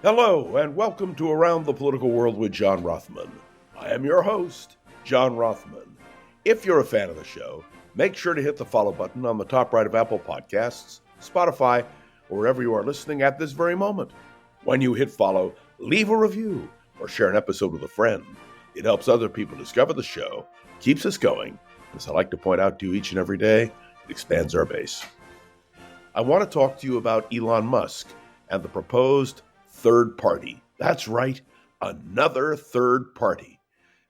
Hello, and welcome to Around the Political World with John Rothman. I am your host, John Rothman. If you're a fan of the show, make sure to hit the follow button on the top right of Apple Podcasts, Spotify, or wherever you are listening at this very moment. When you hit follow, leave a review or share an episode with a friend. It helps other people discover the show, keeps us going. As I like to point out to you each and every day, it expands our base. I want to talk to you about Elon Musk and the proposed third party. That's right, another third party.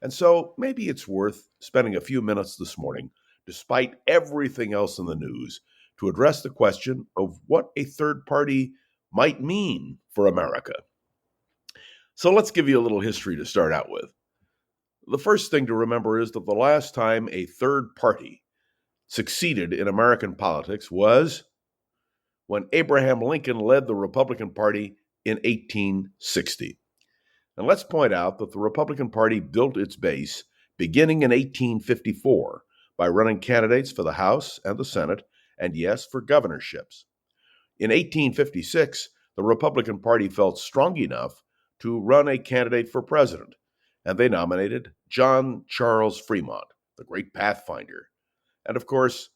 And so maybe it's worth spending a few minutes this morning, despite everything else in the news, to address the question of what a third party might mean for America. So let's give you a little history to start out with. The first thing to remember is that the last time a third party succeeded in American politics was when Abraham Lincoln led the Republican Party in 1860. And let's point out that the Republican Party built its base beginning in 1854 by running candidates for the House and the Senate, and yes, for governorships. In 1856, the Republican Party felt strong enough to run a candidate for president, and they nominated John Charles Fremont, the great pathfinder. And of course,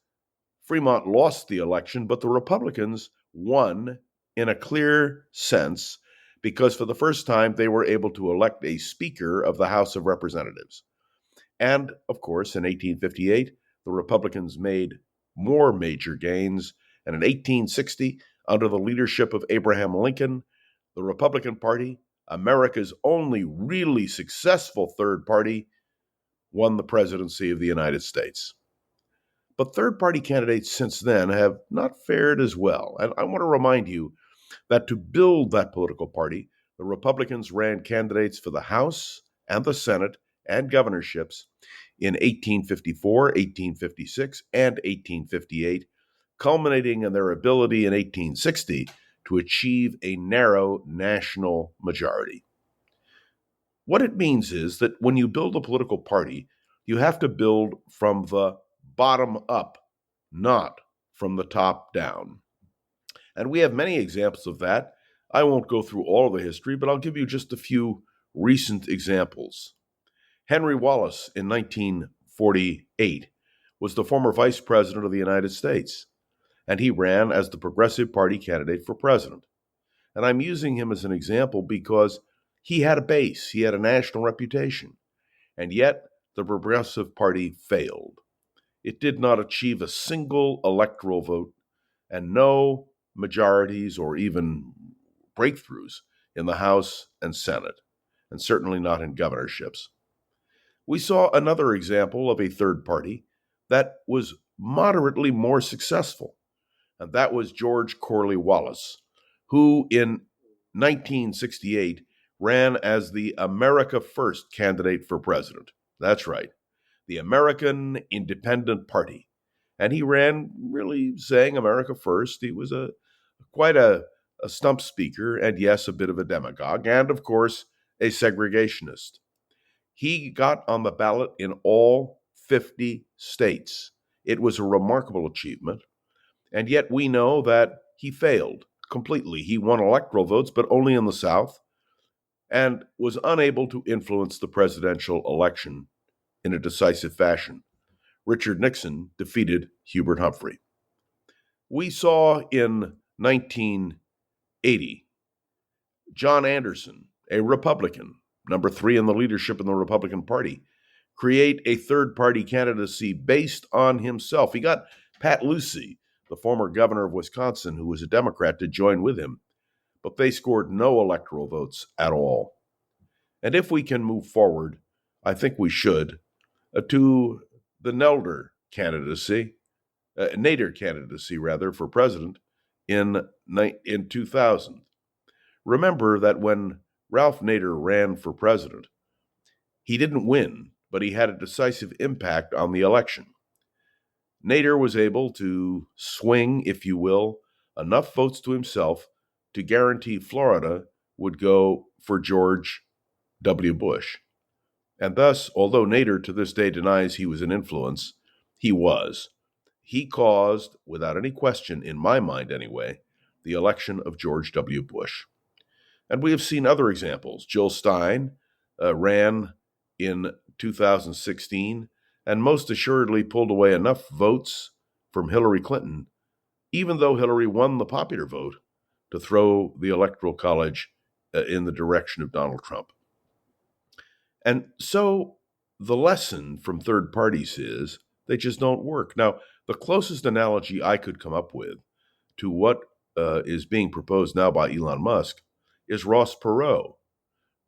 Fremont lost the election, but the Republicans won in a clear sense because for the first time they were able to elect a Speaker of the House of Representatives. And, of course, in 1858, the Republicans made more major gains, and in 1860, under the leadership of Abraham Lincoln, the Republican Party, America's only really successful third party, won the presidency of the United States. But third-party candidates since then have not fared as well. And I want to remind you that to build that political party, the Republicans ran candidates for the House and the Senate and governorships in 1854, 1856, and 1858, culminating in their ability in 1860 to achieve a narrow national majority. What it means is that when you build a political party, you have to build from the bottom up, not from the top down. And we have many examples of that. I won't go through all of the history, but I'll give you just a few recent examples. Henry Wallace in 1948 was the former vice president of the United States, and he ran as the Progressive Party candidate for president. And I'm using him as an example because he had a base, he had a national reputation, and yet the Progressive Party failed. It did not achieve a single electoral vote and no majorities or even breakthroughs in the House and Senate, and certainly not in governorships. We saw another example of a third party that was moderately more successful, and that was George Corley-Wallace, who in 1968 ran as the America First candidate for president. That's right, the American Independent Party. And he ran really saying America first. He was quite a stump speaker, and yes, a bit of a demagogue, and of course, a segregationist. He got on the ballot in all 50 states. It was a remarkable achievement, and yet we know that he failed completely. He won electoral votes, but only in the South, and was unable to influence the presidential election in a decisive fashion. Richard Nixon defeated Hubert Humphrey. We saw in 1980 John Anderson, a Republican, number 3 in the leadership in the Republican Party, create a third-party candidacy based on himself. He got Pat Lucey, the former governor of Wisconsin, who was a Democrat, to join with him, but they scored no electoral votes at all. And if we can move forward, I think we should, to the Nader candidacy for president in 2000. Remember that when Ralph Nader ran for president, he didn't win, but he had a decisive impact on the election. Nader was able to swing, if you will, enough votes to himself to guarantee Florida would go for George W. Bush. And thus, although Nader to this day denies he was an influence, he was. He caused, without any question, in my mind anyway, the election of George W. Bush. And we have seen other examples. Jill Stein ran in 2016 and most assuredly pulled away enough votes from Hillary Clinton, even though Hillary won the popular vote, to throw the Electoral College in the direction of Donald Trump. And so the lesson from third parties is they just don't work. Now, the closest analogy I could come up with to what is being proposed now by Elon Musk is Ross Perot.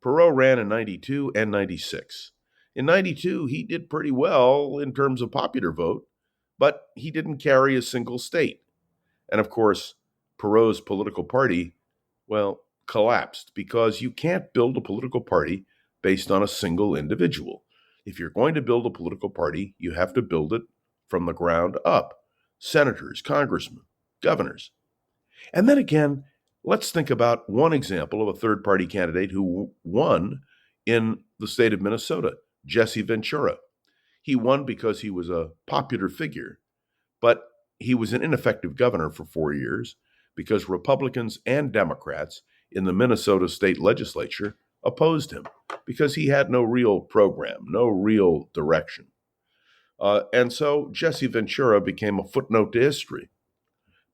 Perot ran in 92 and 96. In 92, he did pretty well in terms of popular vote, but he didn't carry a single state. And of course, Perot's political party, well, collapsed because you can't build a political party based on a single individual. If you're going to build a political party, you have to build it from the ground up. Senators, congressmen, governors. And then again, let's think about one example of a third-party candidate who won in the state of Minnesota, Jesse Ventura. He won because he was a popular figure, but he was an ineffective governor for 4 years because Republicans and Democrats in the Minnesota state legislature opposed him because he had no real program, no real direction. And so Jesse Ventura became a footnote to history.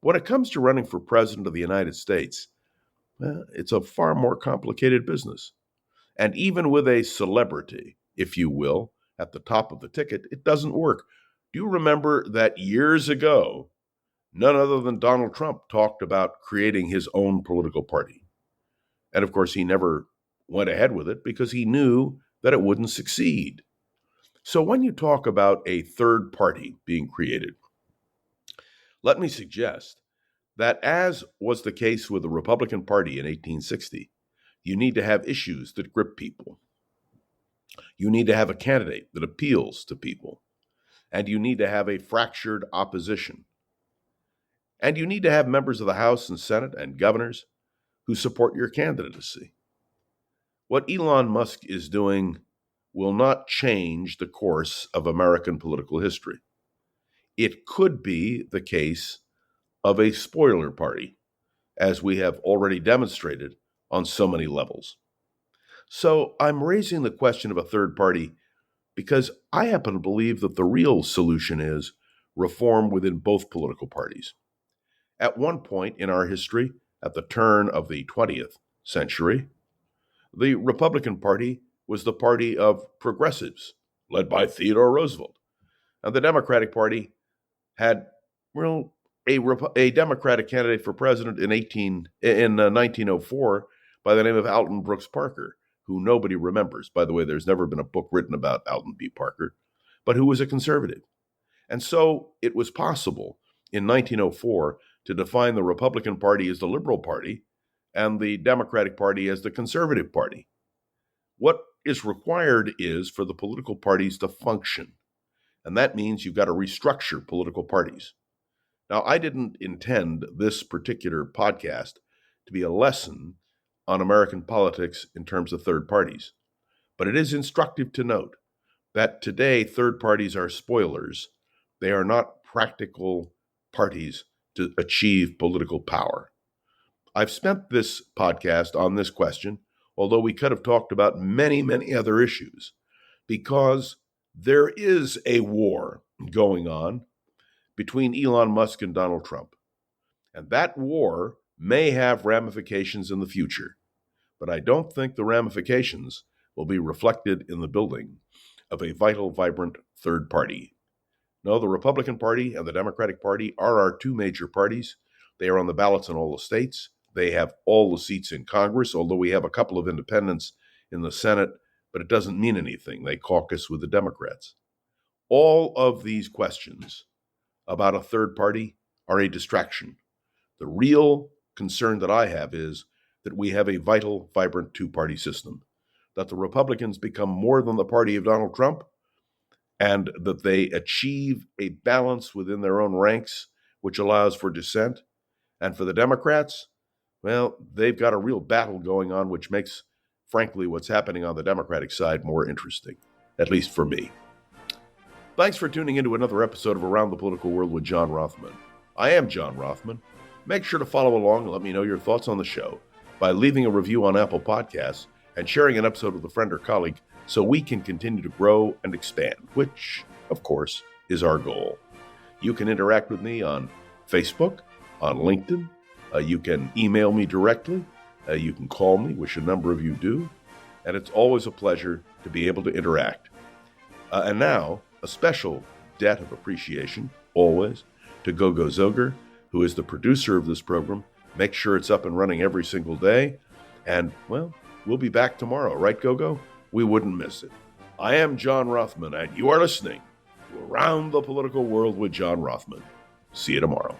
When it comes to running for president of the United States, it's a far more complicated business. And even with a celebrity, if you will, at the top of the ticket, it doesn't work. Do you remember that years ago, none other than Donald Trump talked about creating his own political party? And of course, he never went ahead with it because he knew that it wouldn't succeed. So when you talk about a third party being created, let me suggest that, as was the case with the Republican Party in 1860, you need to have issues that grip people. You need to have a candidate that appeals to people. And you need to have a fractured opposition. And you need to have members of the House and Senate and governors who support your candidacy. What Elon Musk is doing will not change the course of American political history. It could be the case of a spoiler party, as we have already demonstrated on so many levels. So I'm raising the question of a third party because I happen to believe that the real solution is reform within both political parties. At one point in our history, at the turn of the 20th century, the Republican Party was the party of progressives, led by Theodore Roosevelt. And the Democratic Party had, well, a Democratic candidate for president in 1904 by the name of Alton Brooks Parker, who nobody remembers. By the way, there's never been a book written about Alton B. Parker, but who was a conservative. And so it was possible in 1904 to define the Republican Party as the Liberal Party and the Democratic Party as the Conservative Party. What is required is for the political parties to function. And that means you've got to restructure political parties. Now, I didn't intend this particular podcast to be a lesson on American politics in terms of third parties, but it is instructive to note that today third parties are spoilers. They are not practical parties to achieve political power. I've spent this podcast on this question, although we could have talked about many, many other issues, because there is a war going on between Elon Musk and Donald Trump. And that war may have ramifications in the future, but I don't think the ramifications will be reflected in the building of a vital, vibrant third party. No, the Republican Party and the Democratic Party are our two major parties. They are on the ballots in all the states. They have all the seats in Congress, although we have a couple of independents in the Senate, but it doesn't mean anything. They caucus with the Democrats. All of these questions about a third party are a distraction. The real concern that I have is that we have a vital, vibrant two-party system, that the Republicans become more than the party of Donald Trump, and that they achieve a balance within their own ranks, which allows for dissent. And for the Democrats, well, they've got a real battle going on, which makes, frankly, what's happening on the Democratic side more interesting, at least for me. Thanks for tuning into another episode of Around the Political World with John Rothman. I am John Rothman. Make sure to follow along and let me know your thoughts on the show. by leaving a review on Apple Podcasts and sharing an episode with a friend or colleague so we can continue to grow and expand, which, of course, is our goal. You can interact with me on Facebook, on LinkedIn. You can email me directly. You can call me, which a number of you do. And it's always a pleasure to be able to interact. And now, a special debt of appreciation, always, to Gogo Zoger, who is the producer of this program. Make sure it's up and running every single day. And, well, we'll be back tomorrow, right, Gogo? We wouldn't miss it. I am John Rothman, and you are listening to Around the Political World with John Rothman. See you tomorrow.